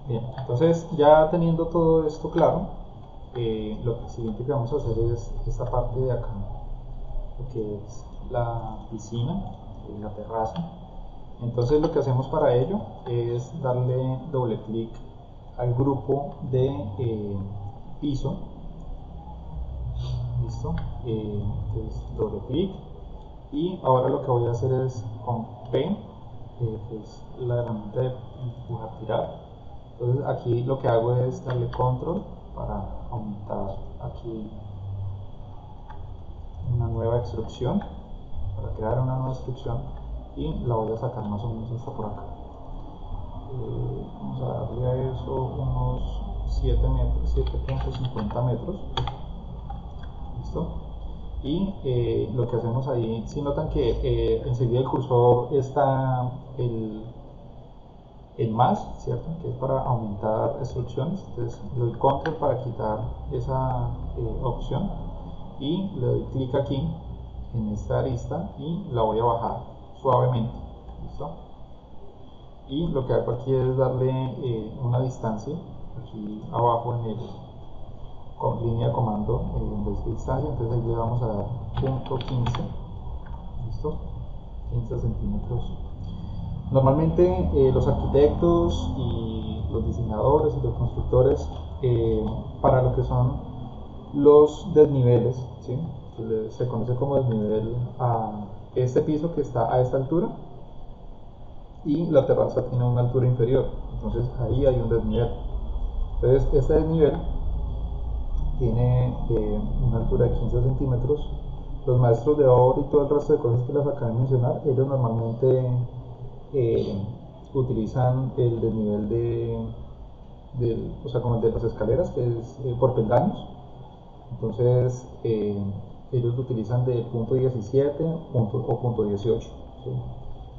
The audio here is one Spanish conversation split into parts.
Bien, entonces ya teniendo todo esto claro, lo siguiente que vamos a hacer es esta parte de acá, lo que es la piscina, la terraza. Entonces lo que hacemos para ello es darle doble clic al grupo de piso. Listo. Entonces doble clic y ahora lo que voy a hacer es con P, que es la herramienta de empujar tirar. Entonces aquí lo que hago es darle control para aumentar aquí una nueva instrucción, para crear una nueva instrucción, y la voy a sacar más o menos hasta por acá. Vamos a darle a eso unos 7 metros, 7.50 metros. Listo. Y lo que hacemos ahí, si notan que enseguida el cursor está el más, ¿cierto? Que es para aumentar instrucciones. Entonces le doy control para quitar esa opción y le doy clic aquí en esta arista y la voy a bajar suavemente. ¿Listo? Y lo que hago aquí es darle una distancia aquí abajo en el con línea de comando en vez de distancia, entonces ahí le vamos a dar punto 15. ¿Listo? 15 centímetros. Normalmente los arquitectos y los diseñadores y los constructores para lo que son los desniveles, ¿sí? Se conoce como desnivel a este piso que está a esta altura y la terraza tiene una altura inferior, entonces ahí hay un desnivel. Entonces este desnivel tiene una altura de 15 centímetros. Los maestros de obra y todo el resto de cosas que les acabo de mencionar, ellos normalmente utilizan el desnivel o sea, como el de las escaleras, que es por peldaños. Entonces ellos lo utilizan de punto 17 o punto 18. ¿Sí?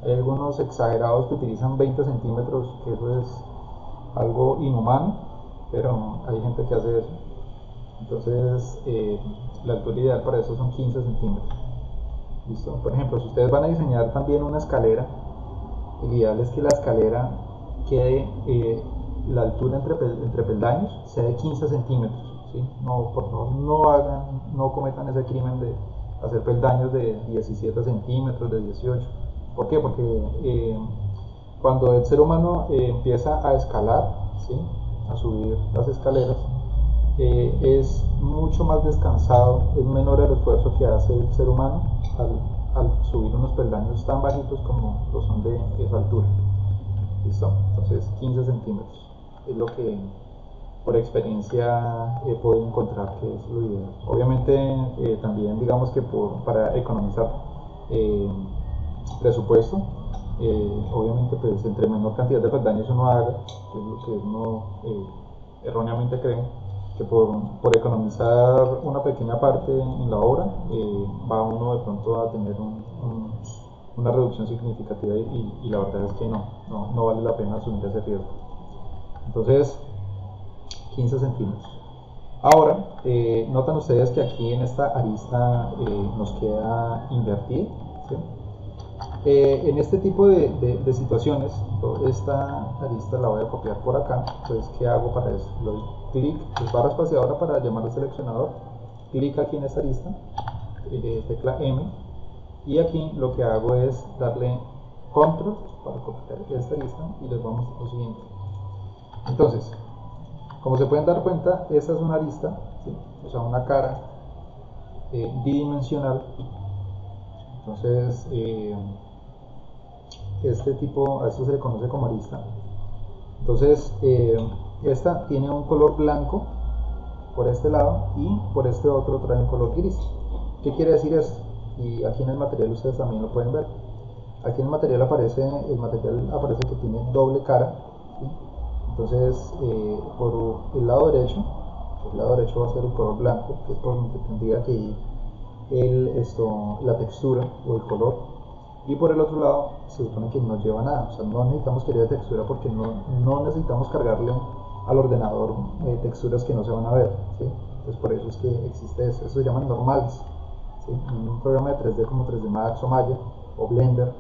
Hay algunos exagerados que utilizan 20 centímetros, que eso es algo inhumano, pero hay gente que hace eso. Entonces la altura ideal para eso son 15 centímetros. ¿Listo? Por ejemplo, si ustedes van a diseñar también una escalera, el ideal es que la escalera quede, la altura entre peldaños sea de 15 centímetros. ¿Sí? No, por favor, no cometan ese crimen de hacer peldaños de 17 centímetros, de 18. ¿Por qué? Porque cuando el ser humano empieza a escalar, ¿sí? A subir las escaleras, es mucho más descansado, es menor el esfuerzo que hace el ser humano al subir unos peldaños tan bajitos como lo son de esa altura. ¿Listo? Entonces 15 centímetros es lo que por experiencia he podido encontrar que es lo ideal. Obviamente también digamos que para economizar presupuesto, obviamente pues entre menor cantidad de peldaños uno haga, que es lo que uno erróneamente cree, que por economizar una pequeña parte en la obra va uno de pronto a tener una reducción significativa y la verdad es que no vale la pena asumir ese riesgo. Entonces 15 centímetros. Ahora notan ustedes que aquí en esta arista nos queda invertir, ¿sí? En este tipo de situaciones, esta arista la voy a copiar por acá. Entonces, ¿qué hago para eso? Le doy clic, es barra espaciadora para llamar al seleccionador, clic aquí en esta arista, tecla M, y aquí lo que hago es darle control para copiar esta arista y les vamos a mostrar lo siguiente. Entonces, como se pueden dar cuenta, esta es una arista, ¿sí? O sea, una cara bidimensional. Entonces, este tipo, a esto se le conoce como arista. Entonces esta tiene un color blanco por este lado y por este otro trae un color gris. ¿Qué quiere decir esto? Y aquí en el material ustedes también lo pueden ver. Aquí en el material aparece que tiene doble cara, ¿sí? Entonces por el lado derecho va a ser el color blanco, que es por donde tendría que ir la textura o el color. Y por el otro lado se supone que no lleva nada, o sea, no necesitamos que haya textura porque no necesitamos cargarle al ordenador texturas que no se van a ver, ¿sí? Entonces por eso es que existe eso se llaman normales, ¿sí? En un programa de 3D como 3D Max o Maya o Blender,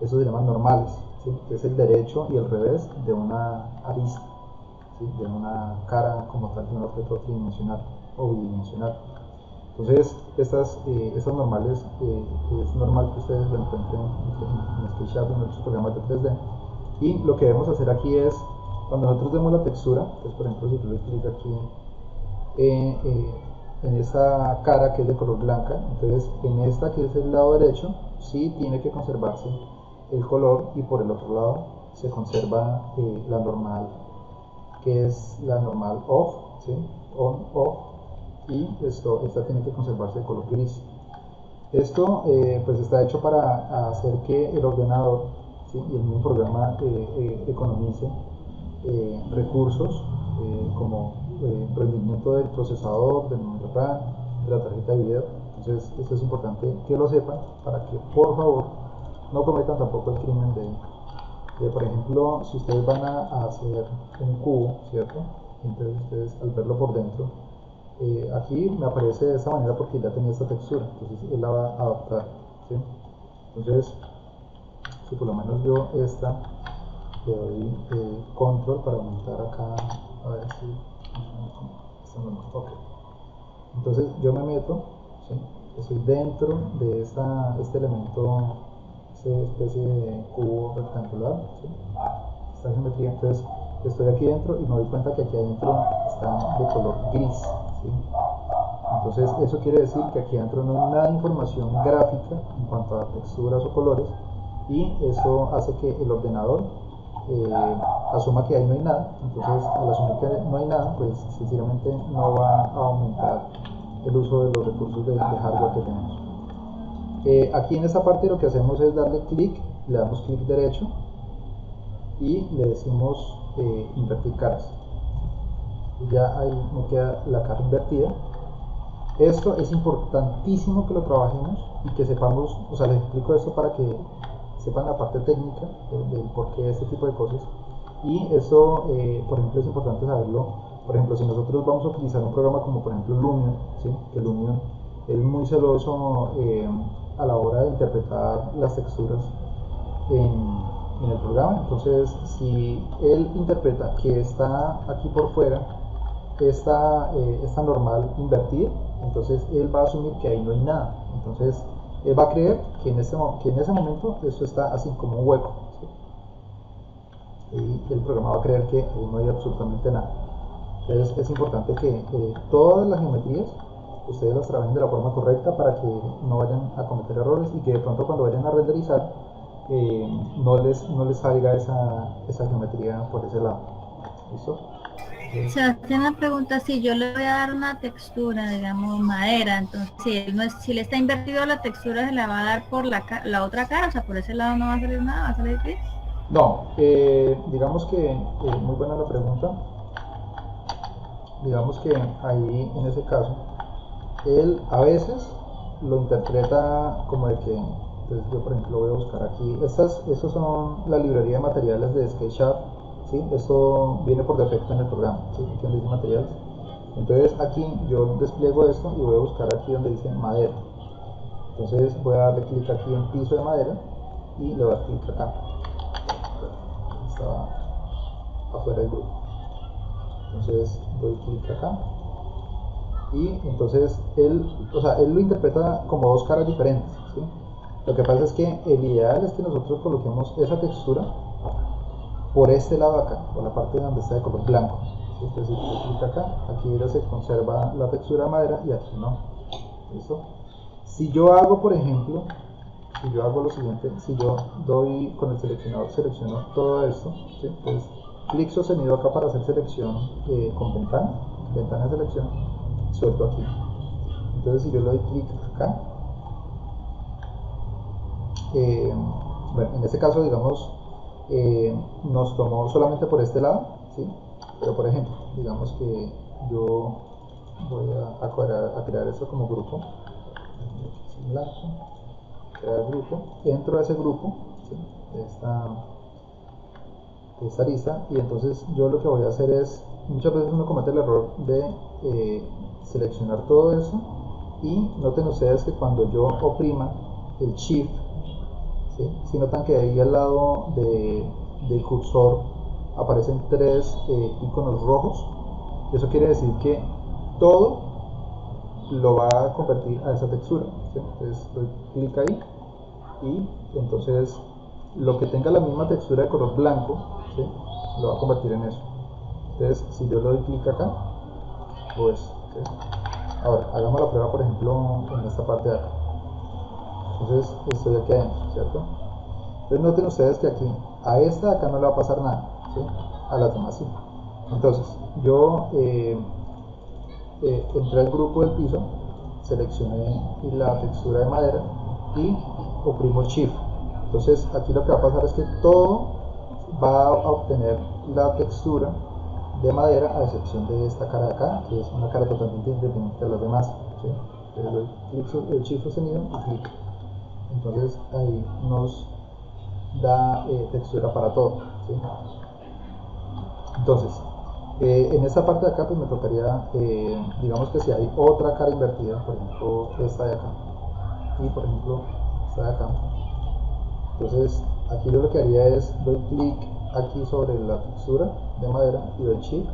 eso se llaman normales, ¿sí? Que es el derecho y el revés de una arista. ¿sí? De una cara como tal de un objeto tridimensional o bidimensional. Entonces, estas normales, es normal que ustedes lo encuentren en SketchUp, en otros programas de 3D. Y lo que debemos hacer aquí es, cuando nosotros demos la textura, entonces por ejemplo si yo le clic aquí en esta cara que es de color blanca, entonces en esta que es el lado derecho, sí tiene que conservarse el color, y por el otro lado se conserva la normal, que es la normal off, ¿sí? On, off, y esta tiene que conservarse de color gris. Esto pues está hecho para hacer que el ordenador, ¿sí? Y el mismo programa economice recursos como rendimiento del procesador, del memoria RAM, de la tarjeta de video. Entonces esto es importante que lo sepan para que por favor no cometan tampoco el crimen de por ejemplo, si ustedes van a hacer un cubo, ¿cierto? Entonces ustedes al verlo por dentro, aquí me aparece de esta manera porque ya tenía esta textura, entonces él la va a adaptar, ¿sí? Entonces, si por lo menos yo esta le doy control para aumentar acá, a ver si ok. Entonces yo me meto, ¿sí? Estoy dentro de este elemento, esta especie de cubo rectangular, ¿sí? Esta geometría. Entonces estoy aquí dentro y me doy cuenta que aquí adentro está de color gris, ¿sí? Entonces eso quiere decir que aquí adentro no hay nada de información gráfica en cuanto a texturas o colores, y eso hace que el ordenador asuma que ahí no hay nada. Entonces al asumir que no hay nada, pues sencillamente no va a aumentar el uso de los recursos de hardware que tenemos. Aquí en esta parte lo que hacemos es darle clic, le damos clic derecho y le decimos invertir caras. Ya ahí me queda la cara invertida. Esto es importantísimo que lo trabajemos y que sepamos, o sea, les explico esto para que sepan la parte técnica del por qué este tipo de cosas. Y eso, por ejemplo, es importante saberlo. Por ejemplo, si nosotros vamos a utilizar un programa como por ejemplo Lumion, ¿sí? Que Lumion es muy celoso a la hora de interpretar las texturas en el programa. Entonces, si él interpreta que está aquí por fuera esta normal invertida, entonces él va a asumir que ahí no hay nada. Entonces él va a creer que en ese momento eso está así como un hueco, ¿sí? Y el programa va a creer que ahí no hay absolutamente nada. Entonces es importante que todas las geometrías ustedes las trabajen de la forma correcta para que no vayan a cometer errores, y que de pronto cuando vayan a renderizar no les salga esa geometría por ese lado. ¿Listo? Se hace una pregunta: si yo le voy a dar una textura, digamos madera, entonces si le está invertido la textura, se la va a dar por la otra cara, o sea, por ese lado no va a salir nada, va a salir gris. No, digamos que, muy buena la pregunta. Digamos que ahí en ese caso, él a veces lo interpreta como de que, entonces yo por ejemplo voy a buscar aquí, estas son la librería de materiales de SketchUp, ¿sí? Esto viene por defecto en el programa, ¿sí? Aquí donde dice materiales. Entonces aquí yo despliego esto y voy a buscar aquí donde dice madera. Entonces voy a darle clic aquí en piso de madera y le voy a dar clic acá. Estaba afuera del grupo. Entonces doy clic acá y entonces él lo interpreta como dos caras diferentes, ¿sí? Lo que pasa es que el ideal es que nosotros coloquemos esa textura por este lado acá, por la parte donde está de color blanco, ¿sí? Entonces si doy clic acá, aquí ya se conserva la textura de madera y aquí no. ¿Listo? Si yo hago, por ejemplo, si yo hago lo siguiente, si yo doy con el seleccionador, selecciono todo esto, ¿sí? Entonces clic sostenido acá para hacer selección con ventana de selección, suelto aquí. Entonces si yo le doy clic acá, bueno, en este caso digamos nos tomó solamente por este lado, ¿sí? Pero por ejemplo, digamos que yo voy a crear esto como grupo, blanco, crear grupo, entro a ese grupo, ¿sí? esta lista, y entonces yo lo que voy a hacer es, muchas veces uno comete el error de seleccionar todo eso, y noten ustedes que cuando yo oprima el shift, ¿sí? Si notan que ahí al lado del cursor aparecen tres iconos rojos. Eso quiere decir que todo lo va a convertir a esa textura, ¿sí? Entonces doy clic ahí y entonces lo que tenga la misma textura de color blanco, ¿sí? Lo va a convertir en eso. Entonces si yo le doy clic acá, pues ¿sí? Ahora hagamos la prueba, por ejemplo, en esta parte de acá. Entonces estoy aquí adentro, ¿cierto? Entonces noten ustedes que aquí a esta de acá no le va a pasar nada, ¿sí? A las demás sí. Entonces yo entré al grupo del piso, seleccioné la textura de madera y oprimo Shift. Entonces aquí lo que va a pasar es que todo va a obtener la textura de madera, a excepción de esta cara de acá, que es una cara totalmente independiente de las demás, ¿sí? Entonces el Shift sostenido y clic. Entonces ahí nos da textura para todo, ¿sí? Entonces en esta parte de acá pues me tocaría, digamos que si hay otra cara invertida, por ejemplo esta de acá y por ejemplo esta de acá, entonces aquí yo lo que haría es doy clic aquí sobre la textura de madera y doy Shift.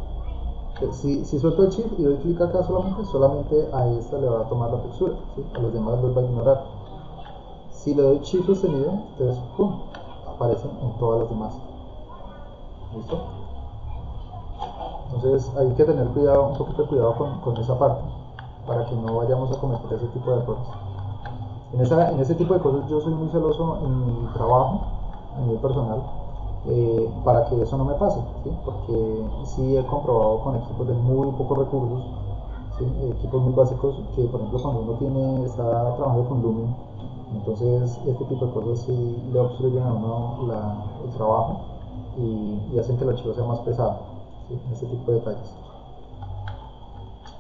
Si suelto el Shift y doy clic acá solamente a esta le va a tomar la textura, ¿sí? A los demás los va a ignorar. Si le doy Shift sostenido, entonces ¡pum!, aparecen en todas las demás. ¿Listo? Entonces hay que tener cuidado, un poquito de cuidado con esa parte, para que no vayamos a cometer ese tipo de errores. En ese tipo de cosas yo soy muy celoso en mi trabajo, a nivel personal, para que eso no me pase, ¿sí? Porque sí he comprobado con equipos de muy pocos recursos, ¿sí? Equipos muy básicos, que por ejemplo cuando uno está trabajando con Lumen, entonces este tipo de cosas sí le obstruyen a uno el trabajo y hacen que el archivo sea más pesado, ¿sí? Este tipo de detalles.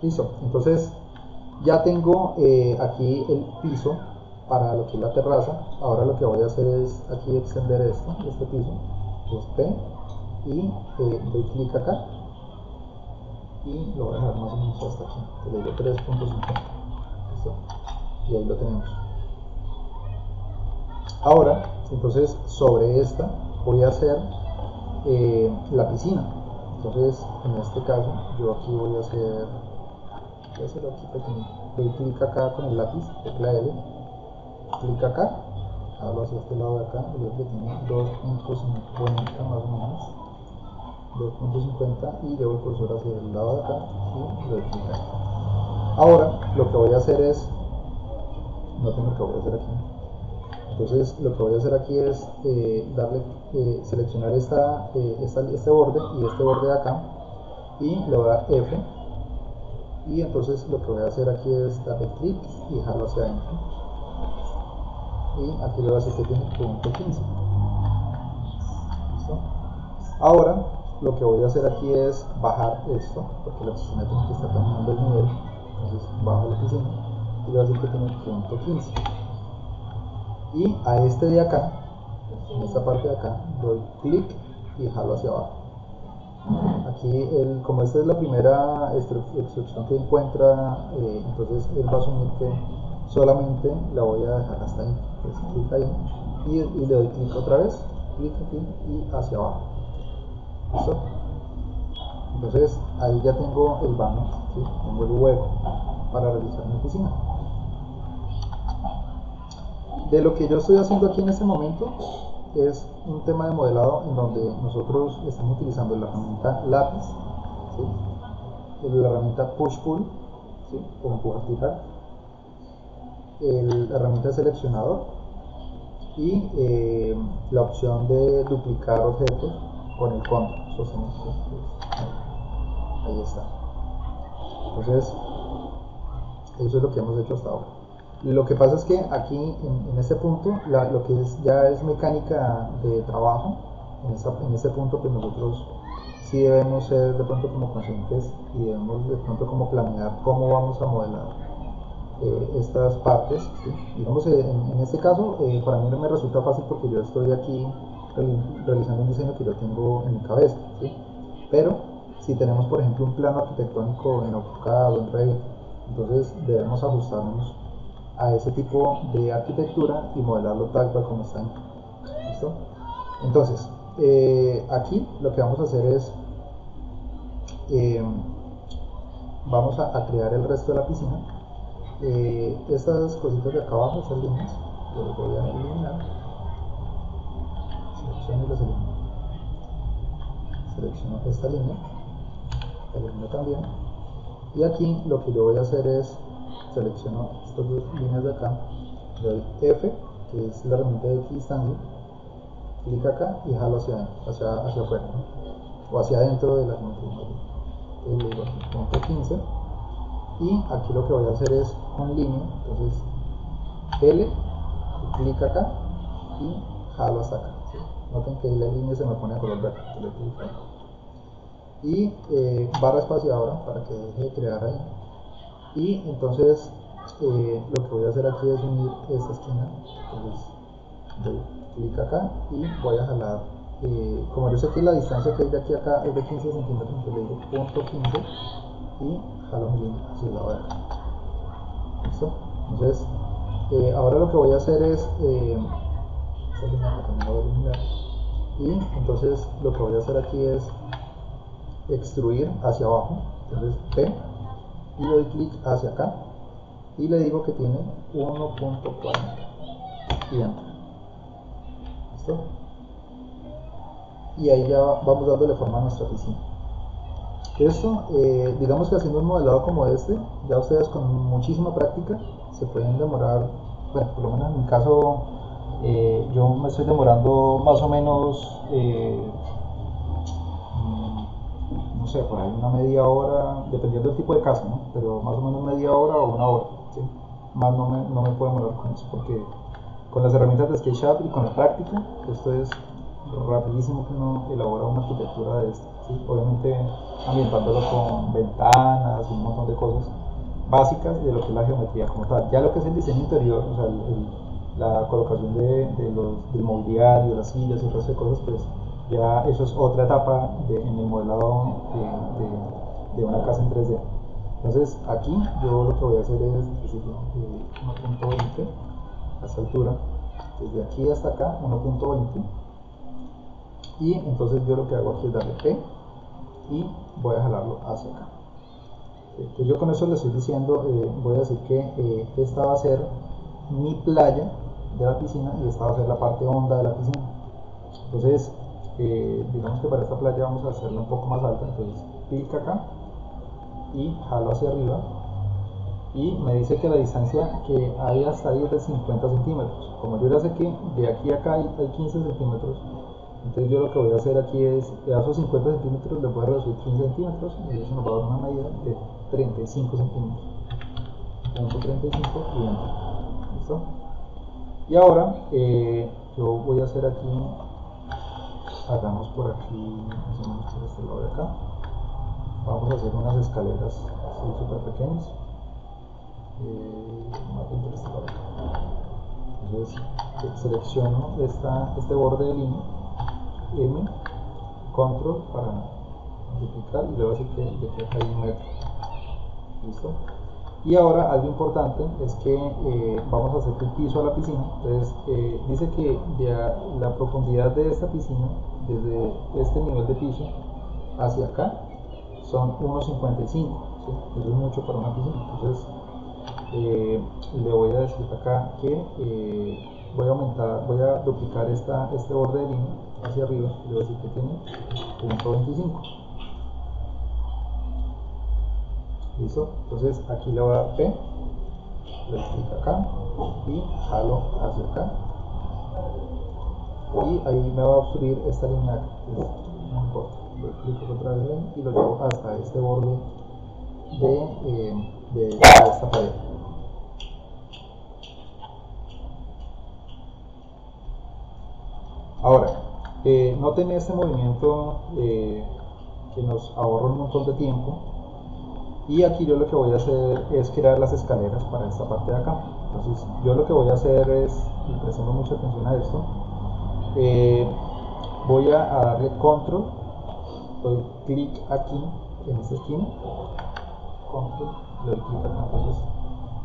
Listo, entonces ya tengo aquí el piso para lo que es la terraza. Ahora lo que voy a hacer es aquí extender este piso, pues P, y doy clic acá y lo voy a dejar más o menos hasta aquí, le digo 3.50. ¿Listo? Y ahí lo tenemos. Ahora entonces sobre esta voy a hacer la piscina. Entonces en este caso yo aquí voy a hacerlo aquí pequeño. Doy clic acá con el lápiz, tecla L, clic acá, hablo hacia este lado de acá, y veo que tiene 2.50 más o menos, 2.50, y llevo el cursor hacia el lado de acá y doy clic acá. Ahora lo que voy a hacer es, no tengo lo que voy a hacer aquí, entonces lo que voy a hacer aquí es seleccionar este borde y este borde de acá, y le voy a dar F, y entonces lo que voy a hacer aquí es darle clic y dejarlo hacia adentro, y aquí le voy a decir que tiene punto 15. ¿Listo? Ahora lo que voy a hacer aquí es bajar esto, porque la piscina tiene que estar terminando el nivel. Entonces bajo la piscina y le voy a decir que tiene punto 15, y a este de acá, en esta parte de acá, doy clic y jalo hacia abajo. Aquí, como esta es la primera extrusión que encuentra, entonces él va a asumir que solamente la voy a dejar hasta ahí. Entonces clic ahí y le doy clic otra vez, clic aquí y hacia abajo. ¿Listo? Entonces ahí ya tengo el vano, ¿sí? Tengo el hueco para realizar mi piscina. De lo que yo estoy haciendo aquí en este momento es un tema de modelado en donde nosotros estamos utilizando la herramienta lápiz, ¿sí? La herramienta push-pull, ¿sí? O empujar-fijar, la herramienta de seleccionador y la opción de duplicar objetos con el control sostenido. Ahí está. Entonces eso es lo que hemos hecho hasta ahora. Lo que pasa es que aquí en este punto lo que ya es mecánica de trabajo, en este punto pues nosotros sí debemos ser de pronto como conscientes y debemos de pronto como planear cómo vamos a modelar estas partes, ¿sí? Digamos en este caso para mí no me resulta fácil porque yo estoy aquí realizando un diseño que yo tengo en mi cabeza, ¿sí? Pero si tenemos por ejemplo un plano arquitectónico en AutoCAD o en Revit, entonces debemos ajustarnos a ese tipo de arquitectura y modelarlo tal cual como está. ¿Listo? Entonces, aquí lo que vamos a hacer es vamos a crear el resto de la piscina. Estas cositas de acá abajo, estas líneas, las voy a eliminar. Selecciono y las elimino. Selecciono esta línea, la elimino también. Y aquí lo que yo voy a hacer es selecciono estas dos líneas de acá, le doy F, que es la herramienta de equidistancia, clic acá y jalo hacia afuera, ¿no? O hacia adentro de la geometría. Le digo punto 15 y aquí lo que voy a hacer es con línea, entonces L, clic acá y jalo hasta acá, ¿sí? Noten que la línea se me pone a color verde, y barra espaciadora para que deje de crear ahí. Y entonces lo que voy a hacer aquí es unir esta esquina, entonces doy clic acá y voy a jalar, como yo sé que la distancia que hay de aquí a acá es de 15 centímetros, entonces le digo punto 15 y jalo mi línea hacia el lado de acá. ¿Listo? Entonces ahora lo que voy a hacer es esta línea también la voy a eliminar, y entonces lo que voy a hacer aquí es extruir hacia abajo, entonces P y le doy clic hacia acá y le digo que tiene 1.40 y enter. ¿Listo? Y ahí ya vamos dándole forma a nuestra piscina. Esto, digamos que haciendo un modelado como este, ya ustedes con muchísima práctica se pueden demorar, bueno, por lo menos en mi caso yo me estoy demorando más o menos no sé, por ahí una media hora, dependiendo del tipo de casa, ¿no? Pero más o menos media hora o una hora, ¿sí? Más no me puedo demorar con eso, porque con las herramientas de SketchUp y con la práctica, esto es rapidísimo que uno elabora una arquitectura de esto, ¿sí? Obviamente ambientándolo con ventanas y un montón de cosas básicas de lo que es la geometría como tal. Ya lo que es el diseño interior, o sea, la colocación del mobiliario, las sillas y el resto de cosas, pues ya eso es otra etapa en el modelado de una casa en 3D. Entonces aquí yo lo que voy a hacer es decir, 1.20 a esta altura, desde aquí hasta acá 1.20, y entonces yo lo que hago aquí es darle P y voy a jalarlo hacia acá. Entonces yo con eso le estoy diciendo, voy a decir que esta va a ser mi playa de la piscina y esta va a ser la parte honda de la piscina. Entonces digamos que para esta playa vamos a hacerla un poco más alta, entonces clic acá y jalo hacia arriba y me dice que la distancia que hay hasta ahí es de 50 centímetros. Como yo ya sé que de aquí a acá hay 15 centímetros, entonces yo lo que voy a hacer aquí es a esos 50 centímetros le voy a reducir 15 centímetros y eso nos va a dar una medida de 35 centímetros. Punto 35 y enter. ¿Listo? Y ahora yo voy a hacer aquí, hagamos por aquí, más o menos por este lado de acá, vamos a hacer unas escaleras así súper pequeñas, más bien por este lado de acá. Entonces selecciono este borde de línea, M, control para duplicar y le voy a decir que deje ahí 1 metro. ¿Listo? Y ahora algo importante es que vamos a hacer el piso a la piscina. Entonces dice que la profundidad de esta piscina desde este nivel de piso hacia acá son 1.55, ¿sí? Eso es mucho para una piscina. Entonces le voy a decir acá que voy a duplicar este borde de línea hacia arriba y le voy a decir que tiene 0.25. ¿Listo? Entonces aquí le voy a dar P, le clic acá y jalo hacia acá y ahí me va a obstruir esta línea acá, no importa, lo clico otra vez y lo llevo hasta este borde de esta pared. Ahora, noten este movimiento que nos ahorra un montón de tiempo. Y aquí yo lo que voy a hacer es crear las escaleras para esta parte de acá. Entonces yo lo que voy a hacer es, y prestando mucha atención a esto, voy a darle control, doy clic aquí en esta esquina, control, le doy clic acá,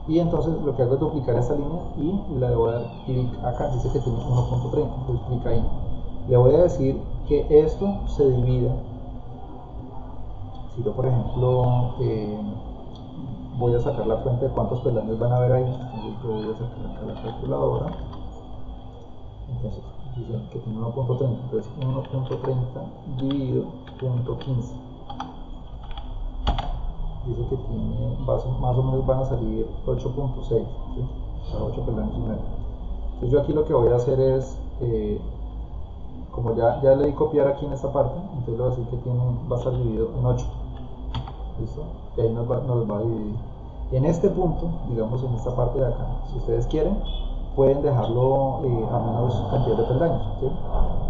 y entonces lo que hago es duplicar esta línea y le voy a dar clic acá, dice que tiene 1.30, entonces clic ahí. Le voy a decir que esto se divida. Si yo, por ejemplo, voy a sacar la cuenta de cuántos peldaños van a haber ahí, entonces yo voy a sacar acá la calculadora. Entonces dice que tiene 1.30, entonces 1.30 dividido 0.15. Dice que tiene, más o menos van a salir 8.6, ¿sí? O sea, 8 peldaños y medio. Entonces yo aquí lo que voy a hacer es, como ya le di copiar aquí en esta parte, entonces le voy a decir que va a estar dividido en 8. ¿Listo? Y ahí nos va a dividir. Y en este punto, digamos en esta parte de acá, si ustedes quieren, pueden dejarlo a menos cantidad de peldaños, ¿sí?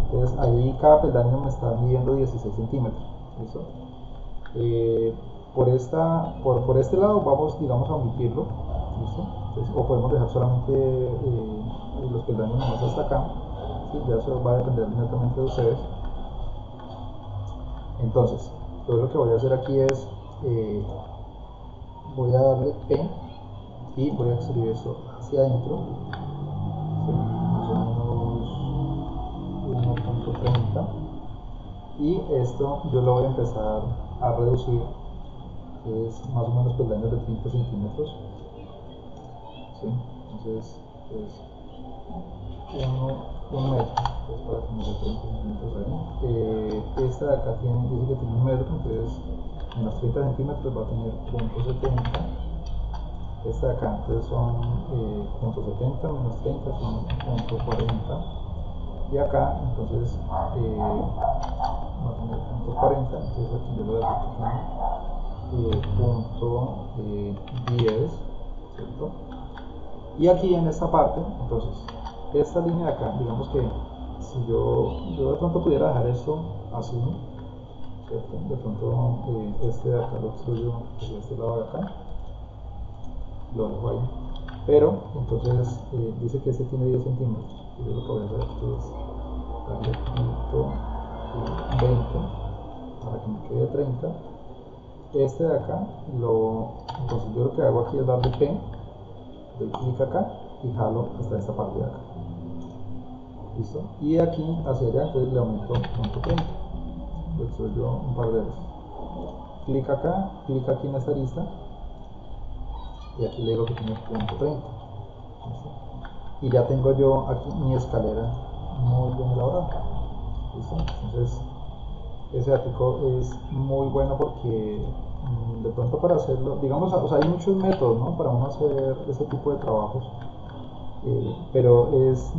Entonces ahí cada peldaño me está midiendo 16 centímetros. ¿Listo? Por este lado vamos, digamos, a omitirlo. ¿Listo? Entonces, o podemos dejar solamente los peldaños nomás hasta acá, ¿sí? Ya eso va a depender netamente de ustedes. Entonces, yo lo que voy a hacer aquí es voy a darle P y voy a escribir esto hacia adentro, ¿sí? Más o menos 1.30, y esto yo lo voy a empezar a reducir, que es más o menos peldaños de 30 centímetros, ¿sí? Entonces es 1 metro, pues para que me dé 30 centímetros ahí. Esta de acá dice que tiene 1 metro, entonces menos 30 centímetros va a tener 0.70. Esta de acá entonces son 0.70 menos 30 son 0.40, y acá entonces va a tener 0.40, entonces aquí yo lo voy a decir que tiene 0.10, ¿cierto? Y aquí en esta parte, entonces esta línea de acá, digamos que si yo de pronto pudiera dejar esto así, ¿cierto? De pronto este de acá lo extruyo hacia este lado de acá, lo dejo ahí, pero entonces dice que este tiene 10 centímetros, y yo lo que voy a hacer es darle 20 para que me quede 30. Este de acá, entonces yo lo que hago aquí es darle P, doy clic acá y jalo hasta esta parte de acá. ¿Listo? Y de aquí hacia allá, entonces le aumento 0.30. Lo extruyo un par de veces. Clic acá, clic aquí en esta lista, y aquí le digo que tiene 0.30. Y ya tengo yo aquí mi escalera muy bien elaborada. ¿Listo? Entonces ese artículo es muy bueno porque de pronto para hacerlo, digamos, o sea, hay muchos métodos, ¿no?, para uno hacer ese tipo de trabajos, pero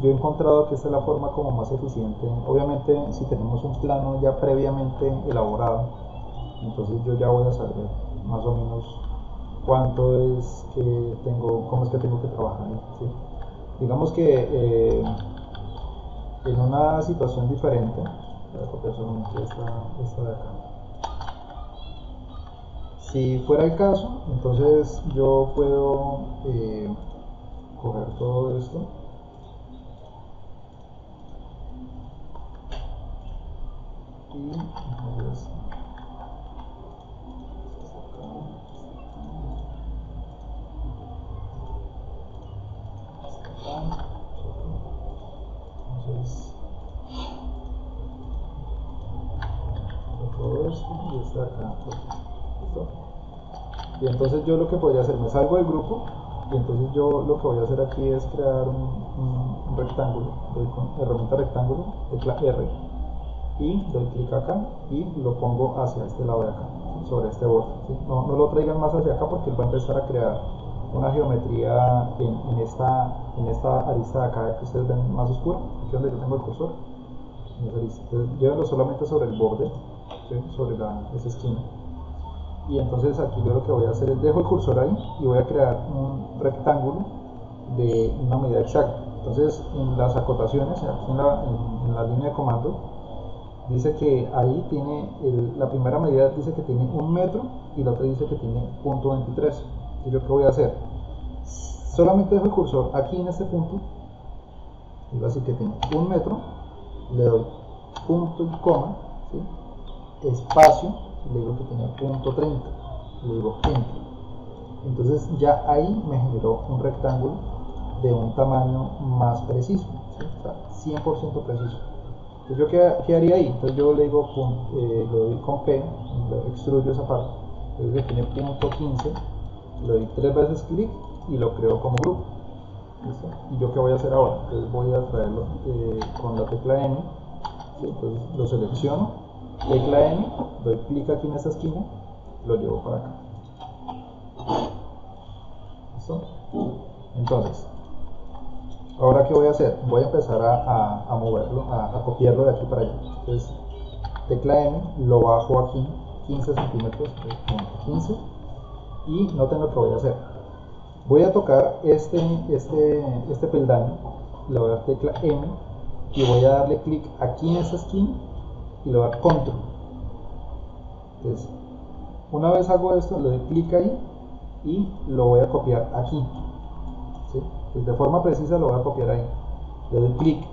yo he encontrado que esta es la forma como más eficiente. Obviamente si tenemos un plano ya previamente elaborado, entonces yo ya voy a saber más o menos cuánto es que tengo, cómo es que tengo que trabajar, ¿sí? Digamos que en una situación diferente, voy a copiar solamente esta de acá. Si fuera el caso, entonces yo puedo coger todo esto y entonces todo esto y este de acá. ¿Listo? Y entonces yo lo que podría hacer, me salgo del grupo, y entonces yo lo que voy a hacer aquí es crear un rectángulo, doy con herramienta rectángulo, tecla R, y doy clic acá y lo pongo hacia este lado de acá, sobre este borde, ¿sí? No lo traigan más hacia acá porque él va a empezar a crear una geometría en esta arista de acá que ustedes ven más oscura, aquí donde yo tengo el cursor, en esa arista. Entonces llévenlo solamente sobre el borde, ¿sí?, sobre esa esquina. Y entonces aquí yo lo que voy a hacer es dejo el cursor ahí y voy a crear un rectángulo de una medida exacta. Entonces en las acotaciones, aquí en la línea de comando, dice que ahí tiene la primera medida dice que tiene 1 metro y la otra dice que tiene 0.23. ¿Y yo qué voy a hacer? Solamente dejo el cursor aquí en este punto, digo así que tiene 1 metro, le doy punto y coma, ¿sí?, espacio, le digo que tiene 0.30, le digo enter. Entonces ya ahí me generó un rectángulo de un tamaño más preciso, ¿sí?, o sea, 100% preciso. Entonces yo qué haría ahí, entonces yo le digo, lo doy con P, extruyo esa parte, entonces define punto 15, le doy 3 veces clic y lo creo como grupo. ¿Listo? ¿Y yo qué voy a hacer ahora? Entonces voy a traerlo con la tecla M, ¿sí? Entonces lo selecciono, tecla M, doy clic aquí en esta esquina, lo llevo para acá. ¿Listo? Entonces, ahora qué voy a hacer, voy a empezar a moverlo, a copiarlo de aquí para allá. Entonces tecla M, lo bajo aquí 15 centímetros, 15, y noten lo que voy a hacer. Voy a tocar este peldaño, le voy a dar tecla M y voy a darle clic aquí en esta esquina y le voy a dar control. Entonces, una vez hago esto, le doy clic ahí y lo voy a copiar aquí, ¿sí? Pues de forma precisa lo voy a copiar ahí, le doy clic.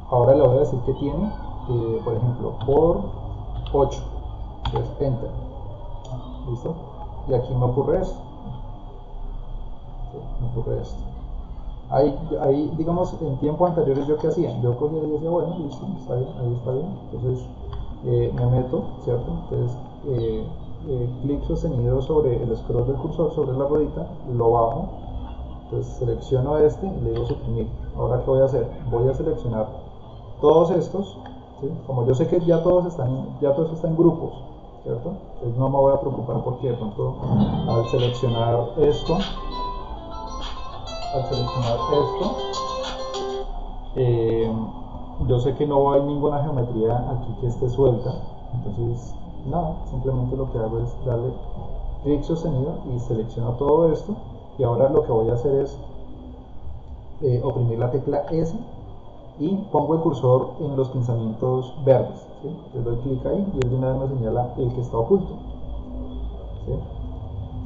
Ahora le voy a decir que tiene, por ejemplo, por 8, entonces enter, listo, y aquí me ocurre esto, ¿sí? Me ocurre esto. Ahí, digamos, en tiempos anteriores yo qué hacía, yo cogía y decía, bueno, listo, está bien, ahí está bien, entonces me meto, ¿cierto? Entonces clic sostenido sobre el scroll del cursor, sobre la ruedita, lo bajo, entonces selecciono este y le digo suprimir. Ahora qué voy a hacer, voy a seleccionar todos estos, ¿sí? Como yo sé que ya todo eso está en grupos, ¿cierto? Entonces no me voy a preocupar porque de pronto al seleccionar esto, yo sé que no hay ninguna geometría aquí que esté suelta, entonces nada, simplemente lo que hago es darle clic sostenido y selecciono todo esto, y ahora lo que voy a hacer es oprimir la tecla S y pongo el cursor en los pinzamientos verdes, ¿sí? Le doy clic ahí y él de una vez me señala el que está oculto, ¿sí?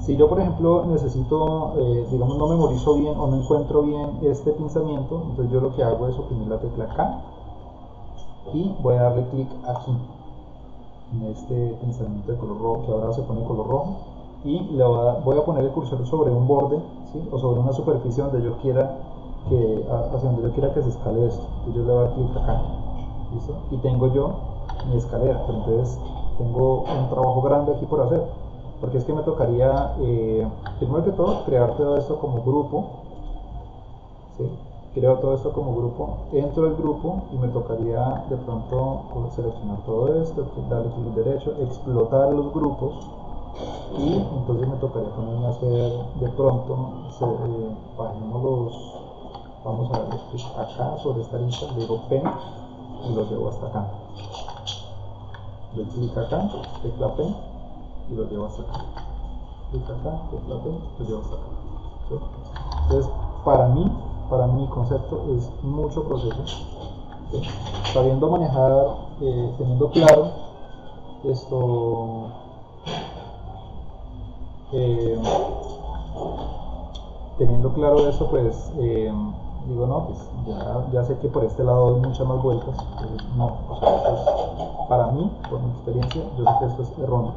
Si yo, por ejemplo, necesito, digamos, no memorizo bien o no encuentro bien este pinzamiento, entonces yo lo que hago es oprimir la tecla K y voy a darle clic aquí en este pinzamiento de color rojo, que ahora se pone en color rojo, y voy a poner el cursor sobre un borde, ¿sí? O sobre una superficie donde yo quiera hacia donde yo quiera que se escale esto. Entonces yo le voy a dar clic acá, ¿listo? Y tengo yo mi escalera, pero entonces tengo un trabajo grande aquí por hacer, porque es que me tocaría, primero que todo, crear todo esto como grupo, ¿sí? Creo todo esto como grupo, entro al grupo y me tocaría de pronto seleccionar todo esto, darle clic derecho, explotar los grupos, y entonces me tocaría ponerme a hacer de pronto, vamos a darle clic acá sobre esta lista, le digo pen y lo llevo hasta acá, doy clic acá, tecla pen y lo llevo hasta acá, clic acá, tecla pen, lo llevo hasta acá, ¿sí? Entonces para mi concepto es mucho proceso, ¿sí? Sabiendo manejar, teniendo claro esto, teniendo claro eso, pues digo, no, pues ya sé que por este lado hay muchas más vueltas, entonces no, o sea, para mí, por mi experiencia, yo sé que esto es erróneo,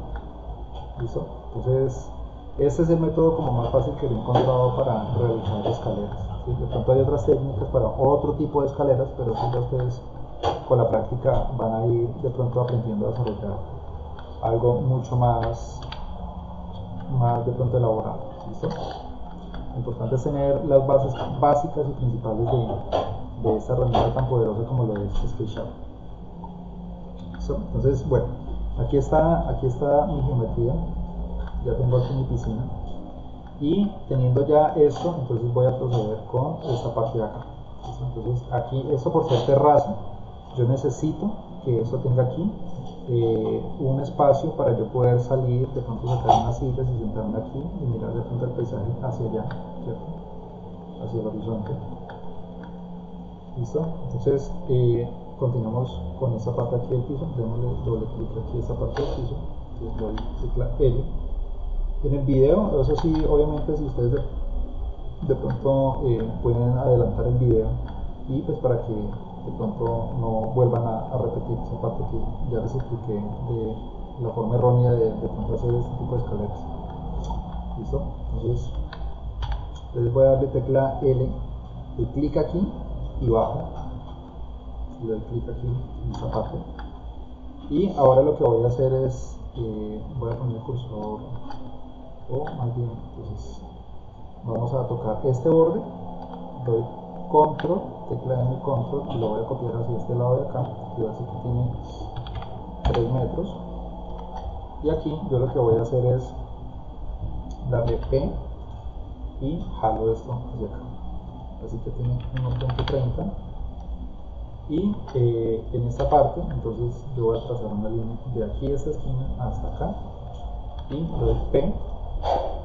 ¿listo? Entonces este es el método como más fácil que he encontrado para realizar escaleras, ¿sí? De pronto hay otras técnicas para otro tipo de escaleras, pero eso ya ustedes con la práctica van a ir de pronto aprendiendo a desarrollar algo mucho más de pronto elaborado, ¿listo? Lo importante es tener las bases básicas y principales de esta herramienta tan poderosa como lo es SketchUp. ¿Listo? Entonces, bueno, aquí está mi geometría, ya tengo aquí mi piscina, y teniendo ya esto, entonces voy a proceder con esta parte de acá. ¿Listo? Entonces aquí, esto por ser terraza, yo necesito que esto tenga aquí un espacio para yo poder salir, de pronto sacar unas sillas y sentarme aquí y mirar de pronto el paisaje hacia allá, ¿cierto? Hacia el horizonte. ¿Listo? Entonces continuamos con esta parte aquí del piso, démosle doble clic aquí a esta parte del piso, le doy tecla L. En el video, eso sí, obviamente si ustedes de pronto pueden adelantar el video y pues para que de pronto no vuelvan a repetir esa parte que ya les expliqué de la forma errónea de pronto hacer este tipo de escaleras. ¿Listo? Entonces les voy a darle tecla L y clic aquí y bajo, y doy clic aquí en esta parte. Y ahora lo que voy a hacer es, voy a poner el cursor, o más bien, entonces vamos a tocar este borde, doy control, tecla M control, y lo voy a copiar hacia este lado de acá, que va a decir que tiene 3 metros. Y aquí yo lo que voy a hacer es darle P y jalo esto hacia acá, así que tiene 1.30. Y en esta parte entonces yo voy a trazar una línea de aquí a esta esquina hasta acá y le doy P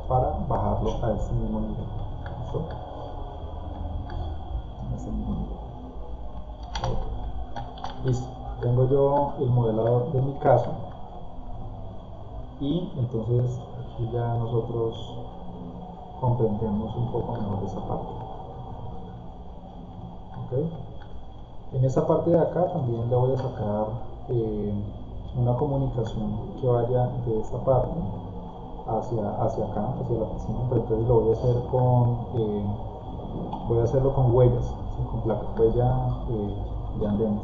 para bajarlo a este mismo nivel. ¿Listo? A este mismo nivel. Okay. Listo, tengo yo el modelador de mi caso y entonces aquí ya nosotros comprendemos un poco mejor esa parte. ¿Okay? En esta parte de acá también le voy a sacar una comunicación que vaya de esta parte hacia acá, hacia la piscina, pero entonces lo voy a hacer voy a hacerlo con huellas, ¿sí? Con placas, huella de andenes.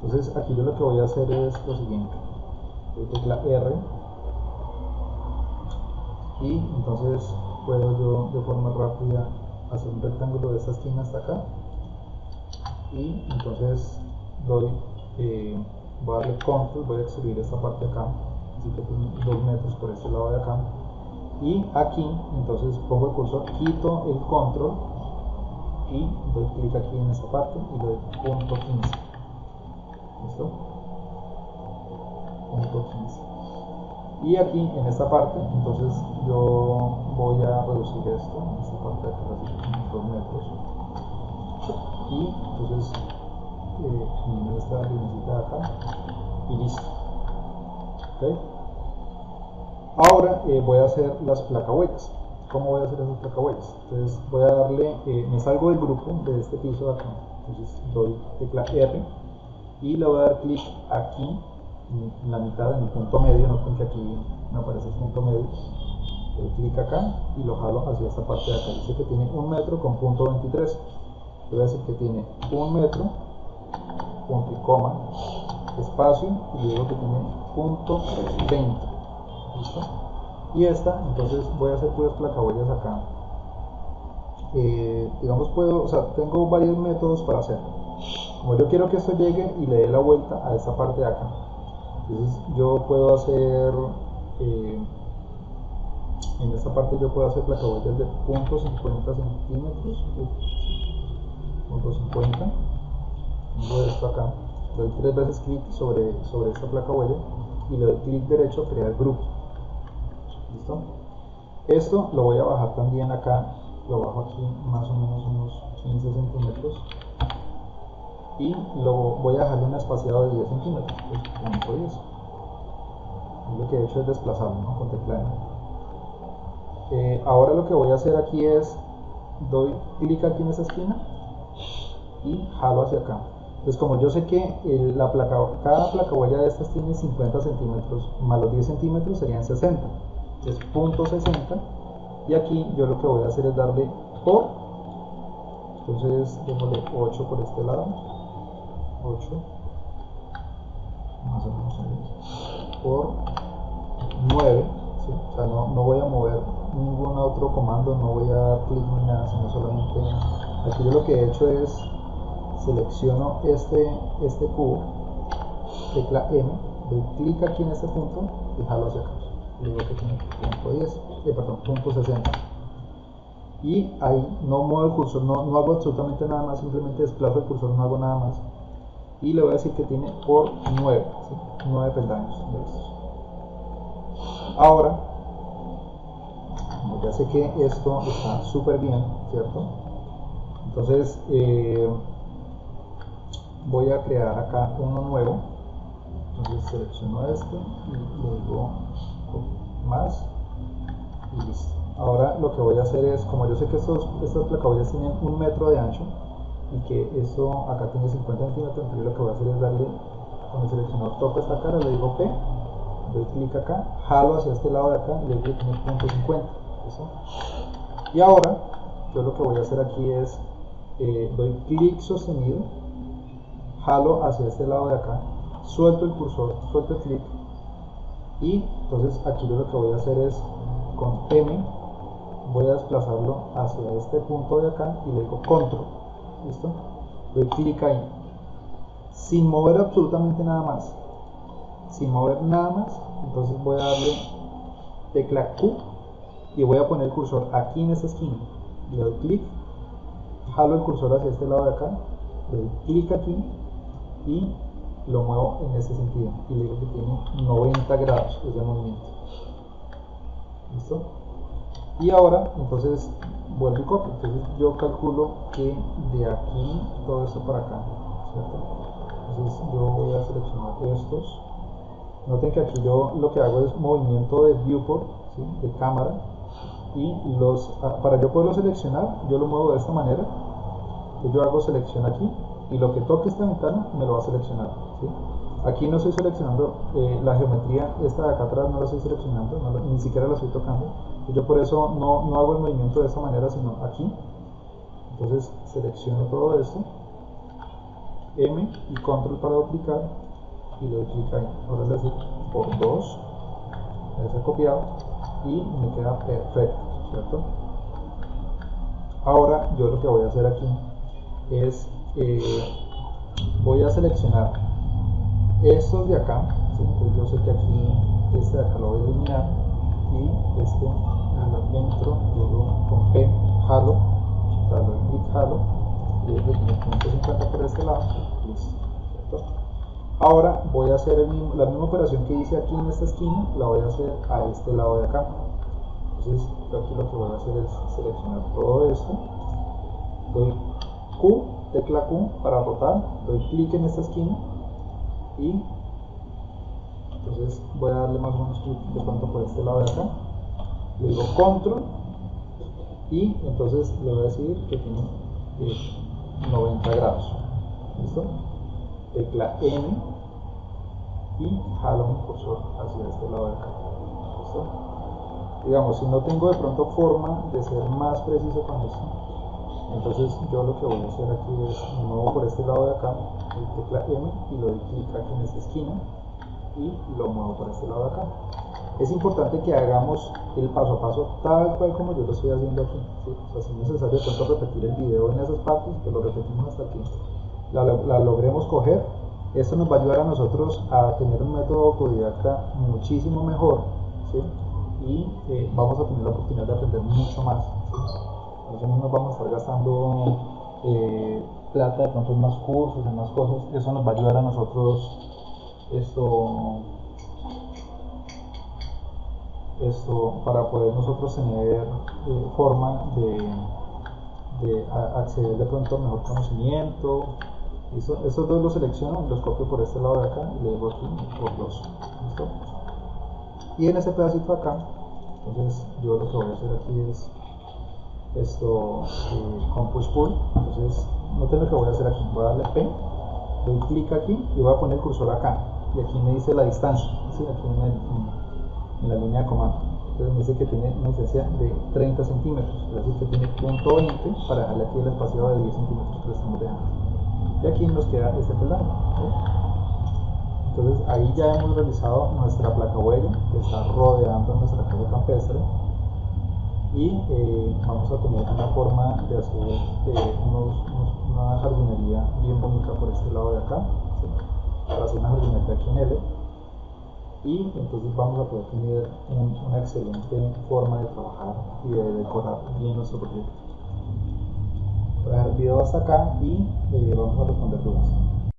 Entonces aquí yo lo que voy a hacer es lo siguiente, doy tecla R y entonces puedo yo de forma rápida hacer un rectángulo de esta esquina hasta acá. Y entonces voy a darle control, voy a extruir esta parte acá, así que tiene 2 metros por este lado de acá. Y aquí entonces pongo el cursor, quito el control y doy clic aquí en esta parte y le doy punto 15. ¿Listo? Punto 15. Y aquí en esta parte entonces yo voy a reducir esto, esta parte de acá, así que 2 metros. Y entonces elimino esta linecita de acá y listo. ¿Okay? Ahora voy a hacer las placahuellas. ¿Cómo voy a hacer esas placahuellas? Entonces voy a darle, me salgo del grupo de este piso de acá, entonces doy tecla R y le voy a dar clic aquí en la mitad, en el punto medio, no ven que aquí me aparece el punto medio, doy clic acá y lo jalo hacia esta parte de acá. Dice que tiene 1 metro con punto 23. Le voy a decir que tiene 1 metro, punto y coma, espacio, y digo que tiene punto 20. ¿Listo? Y esta, entonces voy a hacer puras placahuellas acá. Digamos, tengo varios métodos para hacerlo. Como yo quiero que esto llegue y le dé la vuelta a esta parte de acá, entonces yo puedo hacer, en esta parte yo puedo hacer placahuellas de punto 50 centímetros. Punto 50, pongo esto acá, doy 3 veces clic sobre esta placa huella y le doy clic derecho a crear grupo. ¿Listo? Esto lo voy a bajar también acá, lo bajo aquí más o menos unos 15 centímetros y lo voy a dejarle un espaciado de 10 centímetros, pues, punto 10. Y lo que he hecho es desplazarlo, ¿no? Con tecla M. Ahora lo que voy a hacer aquí es, doy clic aquí en esa esquina y jalo hacia acá. Entonces, como yo sé que cada placahuella de estas tiene 50 centímetros, más los 10 centímetros serían 60. Entonces, punto 60. Y aquí yo lo que voy a hacer es darle por. Entonces, démosle 8 por este lado. 8. Más o menos ahí. Por 9. ¿Sí? O sea, no voy a mover ningún otro comando, no voy a dar clic ni nada, sino solamente. Aquí yo lo que he hecho es selecciono este cubo, tecla M, doy clic aquí en este punto y jalo hacia acá. Y digo que tiene punto 10, punto 60. Y ahí no muevo el cursor, no hago absolutamente nada más, simplemente desplazo el cursor, no hago nada más. Y le voy a decir que tiene por 9, ¿sí? 9 peldaños de estos. Ahora, como ya sé que esto está súper bien, ¿cierto? Entonces, voy a crear acá uno nuevo. Entonces selecciono este y le digo más y listo. Ahora lo que voy a hacer es, como yo sé que estas placahuellas tienen 1 metro de ancho y que esto acá tiene 50 centímetros, entonces lo que voy a hacer es darle, con el seleccionador toco esta cara, le digo P, doy clic acá, jalo hacia este lado de acá y le digo que tiene punto 50. ¿Listo? Y ahora yo lo que voy a hacer aquí es doy clic sostenido, jalo hacia este lado de acá, suelto el cursor, suelto el clic, y entonces aquí lo que voy a hacer es con M voy a desplazarlo hacia este punto de acá y le digo control, ¿listo? Doy clic ahí, sin mover absolutamente nada más, sin mover nada más. Entonces voy a darle tecla Q y voy a poner el cursor aquí en esta esquina, le doy clic, jalo el cursor hacia este lado de acá, le doy clic aquí y lo muevo en este sentido y le digo que tiene 90 grados ese movimiento. ¿Listo? Y ahora entonces vuelvo y copio. Entonces yo calculo que de aquí todo esto para acá, ¿cierto? Entonces yo voy a seleccionar estos. Noten que aquí yo lo que hago es movimiento de viewport, ¿sí? De cámara, y para yo poderlo seleccionar yo lo muevo de esta manera. Entonces yo hago selección aquí y lo que toque esta ventana me lo va a seleccionar, ¿sí? Aquí no estoy seleccionando la geometría, esta de acá atrás no la estoy seleccionando, ni siquiera la estoy tocando. Yo por eso no hago el movimiento de esta manera, sino aquí. Entonces selecciono todo esto, M y control para duplicar y le doy clic ahí. Ahora le doy por 2, ya copiado y me queda perfecto, ¿cierto? Ahora yo lo que voy a hacer aquí es voy a seleccionar estos de acá, ¿sí? Entonces yo sé que aquí este de acá lo voy a eliminar y este lo entro, luego con P jalo, o sea, lo clic jalo y desde 550 por este lado, listo, ¿cierto? Ahora voy a hacer la misma operación que hice aquí en esta esquina, la voy a hacer a este lado de acá. Entonces yo aquí lo que voy a hacer es seleccionar todo esto, doy Q, tecla Q para rotar, doy clic en esta esquina y entonces voy a darle más o menos clic de pronto por este lado de acá, le digo control y entonces le voy a decir que tiene 90 grados, ¿listo? Tecla N y jalo mi cursor hacia este lado de acá, ¿listo? Digamos, si no tengo de pronto forma de ser más preciso con esto, entonces yo lo que voy a hacer aquí es me muevo por este lado de acá, el tecla M y le doy clic aquí en esta esquina y lo muevo por este lado de acá. Es importante que hagamos el paso a paso tal cual como yo lo estoy haciendo aquí, ¿sí? O sea, si es necesario de pronto repetir el video en esas partes, pues lo repetimos hasta que la logremos coger. Esto nos va a ayudar a nosotros a tener un método autodidacta muchísimo mejor, ¿sí? Y vamos a tener la oportunidad de aprender mucho más, ¿sí? Entonces no nos vamos a estar gastando plata de pronto en más cursos, en más cosas. Eso nos va a ayudar a nosotros para poder nosotros tener forma de acceder de pronto a mejor conocimiento. Estos dos los selecciono y los copio por este lado de acá y le digo aquí por 2, ¿listo? Y en ese pedacito acá, entonces yo lo que voy a hacer aquí es con push pull. Entonces noten lo que voy a hacer aquí, voy a darle P, doy clic aquí y voy a poner el cursor acá y aquí me dice la distancia, ¿sí? Aquí en la línea de comando. Entonces me dice que tiene una distancia de 30 centímetros, es decir que tiene punto 20 para dejarle aquí el espacio de 10 centímetros que le estamos dejando. Y aquí nos queda este peldaño, ¿sí? Entonces ahí ya hemos realizado nuestra placa huella que está rodeando nuestra casa campestre y vamos a tener una forma de hacer una jardinería bien bonita por este lado de acá, ¿sí? Para hacer una jardinería aquí en L y entonces vamos a poder tener una excelente forma de trabajar y de decorar bien nuestro proyecto. Voy a dejar el video hasta acá y vamos a responder dudas.